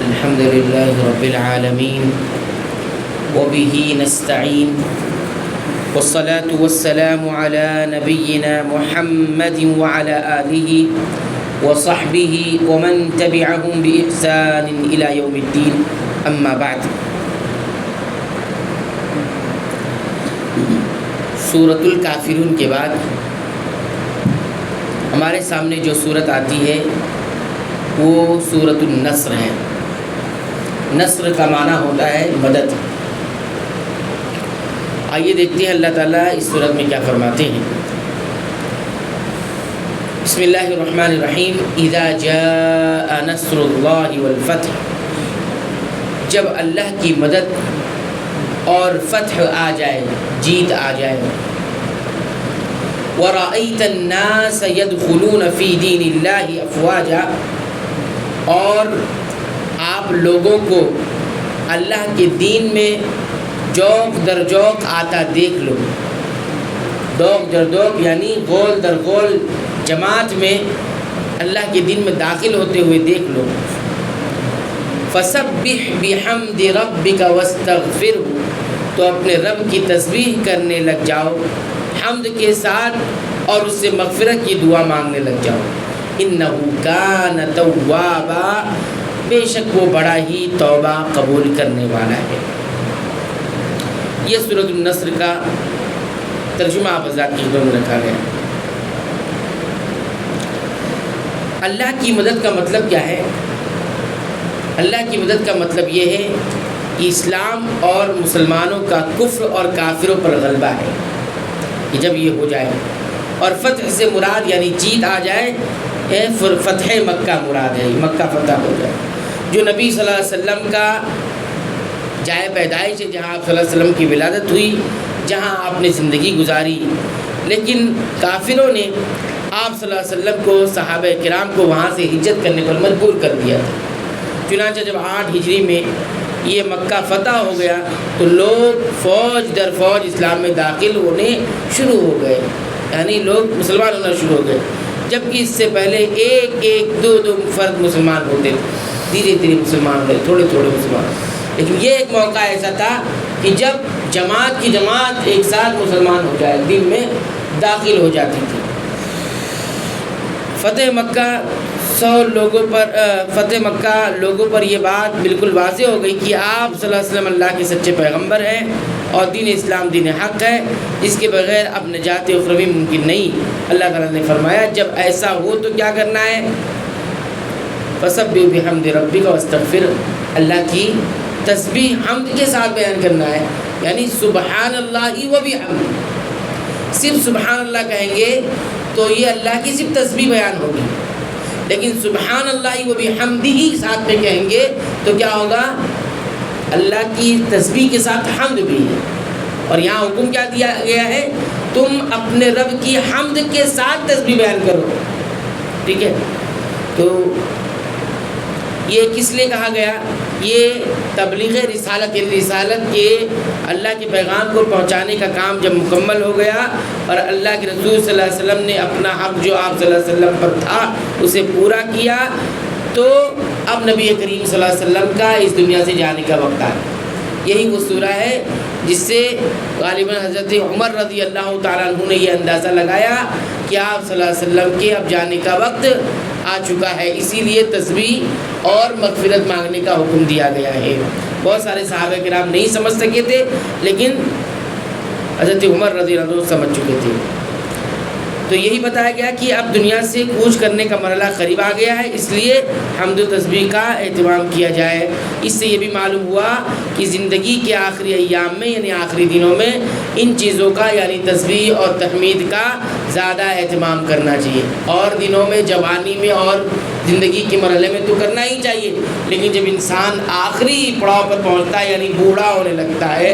الحمد لله رب العالمين وبه نستعين والصلاة والسلام على نبينا محمد وعلى آله وصحبه ومن تبعهم بإحسان إلى يوم الدين أما بعد. سورۃ الکافرون کے بعد ہمارے سامنے جو سورت آتی ہے وہ سورۃ النصر ہے. نصر کا معنی ہوتا ہے مدد. آئیے دیکھتے ہیں اللہ تعالیٰ اس سورت میں کیا فرماتے ہیں. بسم اللہ الرحمن الرحیم. اذا جاء نصر اللہ والفتح، جب اللہ کی مدد اور فتح آ جائے، جیت آ جائے. وَرَأَيْتَ النَّاسَ يَدْخُلُونَ فِي دِينِ اللَّهِ أَفْوَاجًا، اور آپ لوگوں کو اللہ کے دین میں جوق در جوق آتا دیکھ لو. دوق در دوق یعنی غول در غول جماعت میں اللہ کے دین میں داخل ہوتے ہوئے دیکھ لو. فَسَبِّحْ بِحَمْدِ رَبِّكَ وَاسْتَغْفِرْهُ، تو اپنے رب کی تسبیح کرنے لگ جاؤ حمد کے ساتھ اور اس سے مغفرت کی دعا مانگنے لگ جاؤ. اِنَّهُ كَانَ تَوَّابًا، بے شک وہ بڑا ہی توبہ قبول کرنے والا ہے. یہ سورۃ النصر کا ترجمہ آپ حضرات کی خدمت میں رکھا گیا. اللہ کی مدد کا مطلب کیا ہے؟ اللہ کی مدد کا مطلب یہ ہے کہ اسلام اور مسلمانوں کا کفر اور کافروں پر غلبہ ہے کہ جب یہ ہو جائے. اور فتح سے مراد یعنی جیت آ جائے، فتح مکہ مراد ہے، مکہ فتح ہو جائے. جو نبی صلی اللہ علیہ وسلم کا جائے پیدائش ہے، جہاں آپ صلی اللہ علیہ وسلم کی ولادت ہوئی، جہاں آپ نے زندگی گزاری، لیکن کافروں نے آپ صلی اللہ علیہ وسلم کو، صحابہ کرام کو وہاں سے ہجرت کرنے پر مجبور کر دیا تھا. چنانچہ جب 8 ہجری میں یہ مکہ فتح ہو گیا تو لوگ فوج در فوج اسلام میں داخل ہونے شروع ہو گئے، یعنی لوگ مسلمان ہونا شروع ہو گئے. جبکہ اس سے پہلے ایک دو فرد مسلمان ہوتے تھے، دھیرے دھیرے مسلمان ہوئے، تھوڑے تھوڑے مسلمان. لیکن یہ ایک موقع ایسا تھا کہ جب جماعت کی جماعت ایک ساتھ مسلمان ہو جائے، دین میں داخل ہو جاتی تھی. فتح مکہ لوگوں پر یہ بات بالکل واضح ہو گئی کہ آپ صلی اللہ علیہ وسلم اللہ کے سچے پیغمبر ہیں اور دین اسلام دین حق ہے، اس کے بغیر اب نجات اخروی ممکن نہیں. اللہ تعالیٰ نے فرمایا جب ایسا ہو تو کیا کرنا ہے؟ فَسَبِّحْ بِحَمْدِ رَبِّكَ وَاسْتَغْفِرْ، اللہ کی تسبیح حمد کے ساتھ بیان کرنا ہے. یعنی سبحان اللہ و بحمدہ، صرف سبحان اللہ کہیں گے تو یہ اللہ کی صرف تسبیح بیان ہوگی، لیکن سبحان اللہ و بحمدہ ساتھ میں کہیں گے تو کیا ہوگا؟ اللہ کی تسبیح کے ساتھ حمد بھی ہے. اور یہاں حکم کیا دیا گیا ہے؟ تم اپنے رب کی حمد کے ساتھ تسبیح بیان کرو. ٹھیک ہے، تو یہ کس لیے کہا گیا؟ یہ تبلیغ رسالت کے اللہ کے پیغام کو پہنچانے کا کام جب مکمل ہو گیا اور اللہ کے رسول صلی اللہ علیہ وسلم نے اپنا حق جو آپ صلی اللہ علیہ وسلم پر تھا اسے پورا کیا، تو اب نبی کریم صلی اللہ علیہ وسلم کا اس دنیا سے جانے کا وقت آیا. یہی وہ سورہ ہے جس سے غالباً حضرت عمر رضی اللہ تعالیٰ عنہ نے یہ اندازہ لگایا کہ آپ صلی اللہ علیہ وسلم کے اب جانے کا وقت آ چکا ہے، اسی لیے تسبیح اور مغفرت مانگنے کا حکم دیا گیا ہے. بہت سارے صحابہ کرام نہیں سمجھ سکے تھے، لیکن حضرت عمر رضی اللہ عنہ سمجھ چکے تھے. تو یہی بتایا گیا کہ اب دنیا سے کوچ کرنے کا مرحلہ قریب آ گیا ہے، اس لیے حمد و تسبیح کا اہتمام کیا جائے. اس سے یہ بھی معلوم ہوا کہ زندگی کے آخری ایام میں یعنی آخری دنوں میں ان چیزوں کا یعنی تسبیح اور تحمید کا زیادہ اہتمام کرنا چاہیے. اور دنوں میں، جوانی میں اور زندگی کے مرحلے میں تو کرنا ہی چاہیے، لیکن جب انسان آخری پڑاؤ پر پہنچتا ہے یعنی بوڑھا ہونے لگتا ہے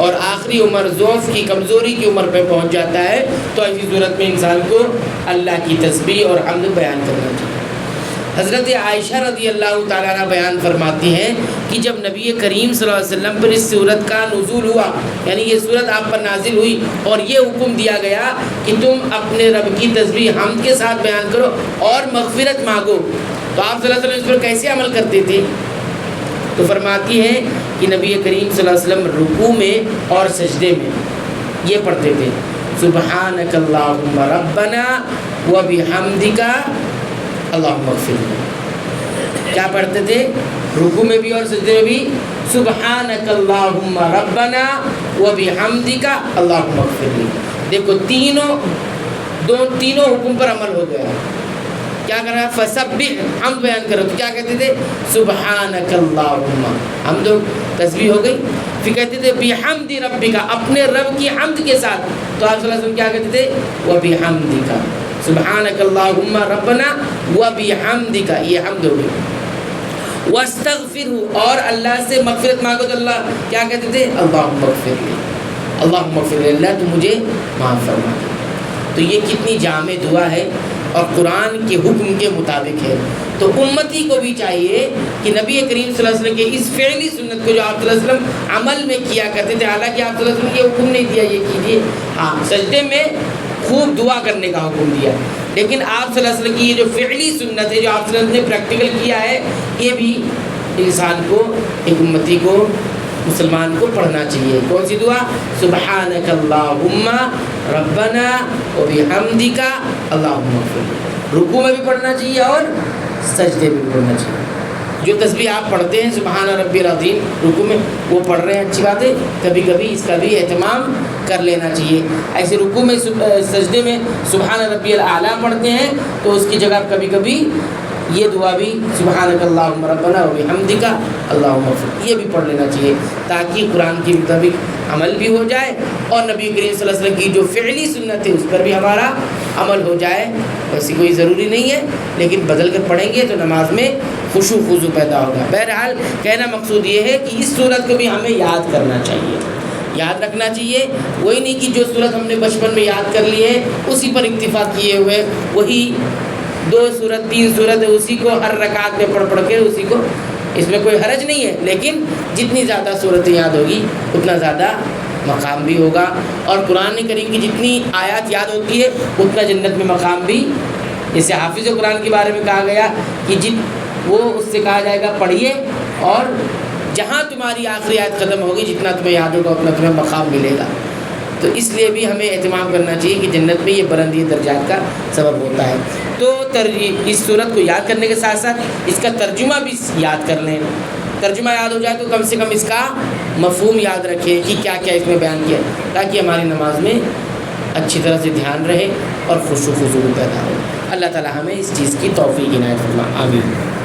اور آخری عمر ضعف کی، کمزوری کی عمر پہ پہنچ جاتا ہے، تو ایسی صورت میں انسان کو اللہ کی تسبیح اور حمد بیان کرنا چاہیے. حضرت عائشہ رضی اللہ تعالیٰ عنہ بیان فرماتی ہیں کہ جب نبی کریم صلی اللہ علیہ وسلم پر اس صورت کا نزول ہوا، یعنی یہ صورت آپ پر نازل ہوئی اور یہ حکم دیا گیا کہ تم اپنے رب کی تسبیح حمد کے ساتھ بیان کرو اور مغفرت مانگو، تو آپ صلی اللہ علیہ وسلم اس پر کیسے عمل کرتے تھے؟ تو فرماتی ہے کہ نبی کریم صلی اللہ علیہ وسلم رکوع میں اور سجدے میں یہ پڑھتے تھے سبحانک اللہم ربنا وبحمدک اللہم اغفر لی. کیا پڑھتے تھے رکوع میں بھی اور سجدے میں بھی؟ سبحانک اللہم ربنا وبحمدک اللہم اغفر لی. دیکھو تینوں حکم پر عمل ہو گیا. کیا کر رہا ہے؟ فسبح، حمد بیان کرو. تو کیا کہتے تھے؟ سبحانک اللہم، حمد تسبیح ہو گئی. پھر کہتے تھے بحمد ربک، اپنے رب کی حمد کے ساتھ. تو آپ صلی اللہ علیہ وسلم کیا کہتے تھے؟ وبحمدک، سبحانک اللہم ربنا وبحمدک، یہ حمد ہو گئی. واستغفرہ، اور اللہ سے مغفرت مانگو. تو اللہ کیا کہتے تھے؟ اللہم اغفر لی، اللہم اغفر لی، اللہ تو مجھے معاف فرما دے. تو یہ کتنی جامع دعا ہے اور قرآن کے حکم کے مطابق ہے. تو امتی کو بھی چاہیے کہ نبی کریم صلی اللہ علیہ وسلم کے اس فعلی سنت کو جو آپ صلی اللہ علیہ وسلم عمل میں کیا کرتے تھے، حالانکہ آپ صلی اللہ علیہ وسلم نے یہ حکم نہیں دیا یہ کیجیے، ہاں سجدے میں خوب دعا کرنے کا حکم دیا، لیکن آپ صلی اللہ علیہ وسلم کی یہ جو فعلی سنت ہے جو آپ صلی اللہ علیہ وسلم نے پریکٹیکل کیا ہے، یہ بھی انسان کو، ایک امتی کو، مسلمان کو پڑھنا چاہیے. کون سی دعا؟ سبحانک اللہم ربنا وبحمدک اللہم اغفر لی. رکوع میں بھی پڑھنا چاہیے اور سجدے میں بھی پڑھنا چاہیے. جو تسبیح آپ پڑھتے ہیں سبحان ربی العظیم رکوع میں، وہ پڑھ رہے ہیں، اچھی بات ہے، کبھی کبھی اس کا بھی اہتمام کر لینا چاہیے. ایسے رکوع میں سجدے میں سبحان ربی الاعلیٰ پڑھتے ہیں تو اس کی جگہ کبھی کبھی یہ دعا بھی سبحانک اللہم ربنا وبحمدک اللہم اغفر، یہ بھی پڑھ لینا چاہیے تاکہ قرآن کے مطابق عمل بھی ہو جائے اور نبی کریم صلی اللہ علیہ وسلم کی جو فعلی سنت ہے اس پر بھی ہمارا عمل ہو جائے. ویسی کوئی ضروری نہیں ہے، لیکن بدل کر پڑھیں گے تو نماز میں خشوع خضوع پیدا ہوگا. بہرحال کہنا مقصود یہ ہے کہ اس صورت کو بھی ہمیں یاد کرنا چاہیے، یاد رکھنا چاہیے. وہی نہیں کہ جو صورت ہم نے بچپن میں یاد کر لی ہے اسی پر اکتفا کیے ہوئے، وہی 2 سورت 3 سورت ہے اسی کو ہر رکعت میں پڑھ کے اسی کو، اس میں کوئی حرج نہیں ہے، لیکن جتنی زیادہ صورتیں یاد ہوگی اتنا زیادہ مقام بھی ہوگا. اور قرآن کریم کی جتنی آیات یاد ہوتی ہے اتنا جنت میں مقام بھی. جیسے حافظ قرآن کے بارے میں کہا گیا کہ وہ اس سے کہا جائے گا پڑھیے اور جہاں تمہاری آخری آیت ختم ہوگی جتنا تمہیں یاد ہوگا اتنا تمہیں مقام ملے گا. تو اس لیے بھی ہمیں اہتمام کرنا چاہیے کہ جنت میں یہ بلندی درجات کا سبب ہوتا ہے. تو اس صورت کو یاد کرنے کے ساتھ ساتھ اس کا ترجمہ بھی یاد کر لیں. ترجمہ یاد ہو جائے تو کم سے کم اس کا مفہوم یاد رکھیں کہ کیا کیا اس میں بیان کیا، تاکہ ہماری نماز میں اچھی طرح سے دھیان رہے اور خشوع و خضوع پیدا ہو. اللہ تعالی ہمیں اس چیز کی توفیق عنایت فرمائے. آمین.